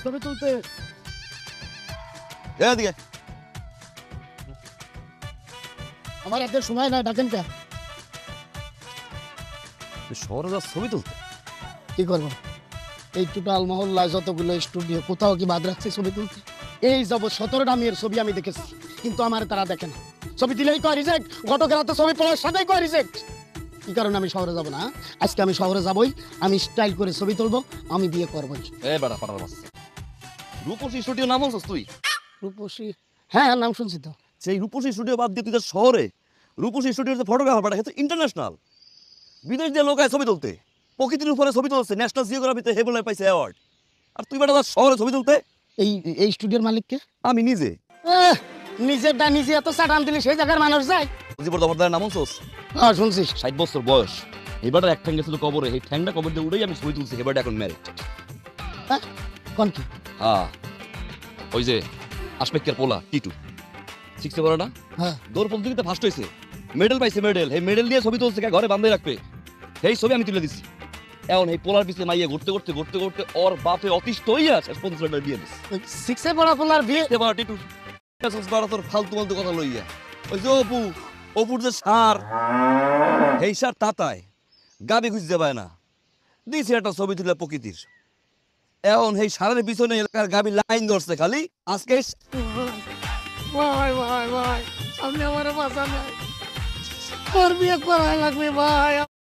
ছবি তুলতে এদিকে আমার এত সময় না, ডাকেন কে? শহরে যা ছবি তুলতে কি করবো? এই টোটাল মহল্লায় যতগুলো স্টুডিও, কোথাও কি বাদ রাখছে ছবি তুলতে? এই যাব 17টা মেয়ের ছবি আমি দেখেছি, কিন্তু আমার তারা দেখে না। ছবি দিলেই কয় রিজেক্ট, ঘটকেরা তো ছবি পড়ার সাথেই কয় রিজেক্ট। কি কারণে আমি শহরে যাব না? আজকে আমি শহরে যাবই, আমি স্টাইল করে ছবি তুলবো, আমি বিয়ে করবোই। এ বেটা পাটার মাছ রূপসী স্টুডিও নাম বলছিস তুই? রূপসী? হ্যাঁ, নাম শুনছি তো। সেই রূপসী স্টুডিও বাদ দিয়ে তুই যা শহরে রূপসী স্টুডিওর যে ফটোগ্রাফার পাঠা তো ইন্টারন্যাশনাল, বিদেশ দিয়ে লোক আয় ছবি তুলতে, প্রকৃতির উপরে ছবি তুলছে, ন্যাশনাল জিওগ্রাফিতে হেবল পাইছে অ্যাওয়ার্ড। আর তুই বেটা যাস শহরে ছবি তুলতে? এই এই স্টুডিওর মালিককে? আমি নিজে। নিজেরটা নিজে এত চাটান দিলে সেই জায়গার মানুষ যায়? জীবন দবরদারের নাম শুনছিস? হ্যাঁ শুনছিস। 60 বছর বয়স, এবারে এক ঠ্যাং গেছিল কবরে, এই ঠ্যাংটা কবর দিয়ে উড়েই আমি ছবি তুলছি, এবারে এখন ম্যারিড। হ্যাঁ, কোন কি? হ্যাঁ, ওই যে আশমেকের পোলা টিটু, শিখছে বলে না? হ্যাঁ। দৌড় প্রতিযোগিতা ফার্স্ট হয়েছে, মেডেল পাইছে, মেডেল। এই মেডেল দিয়ে ছবি তুলছে, ঘরে বান্ধে রাখবে, এই ছবি আমি তুলে দিছি। এখন এই পোলার পিছনে মাইয়া ঘুরতে ঘুরতে ঘুরতে ঘুরতে ওর বাপে অতিষ্ঠ হইয়া শেষ পর্যন্ত ছেলেটার বিয়ে দিছে। শিখছে পড়া পোলার বিয়ে? এবার টিটু তোর ফালতু ফালতু কথা লইয়া, ওই যে অপুর যে সার, এই সার তাতায় গাবি খুঁজতে পায় না, দিছে একটা ছবি তুলে প্রকৃতির। এখন এই সারের পিছনে এলাকার গাবি লাইন ধরছে খালি। আজকে ভাই ভাই ভাই, আপনি আমার বাঁচা নাই, ওর বিয়ে করা লাগবে ভাই।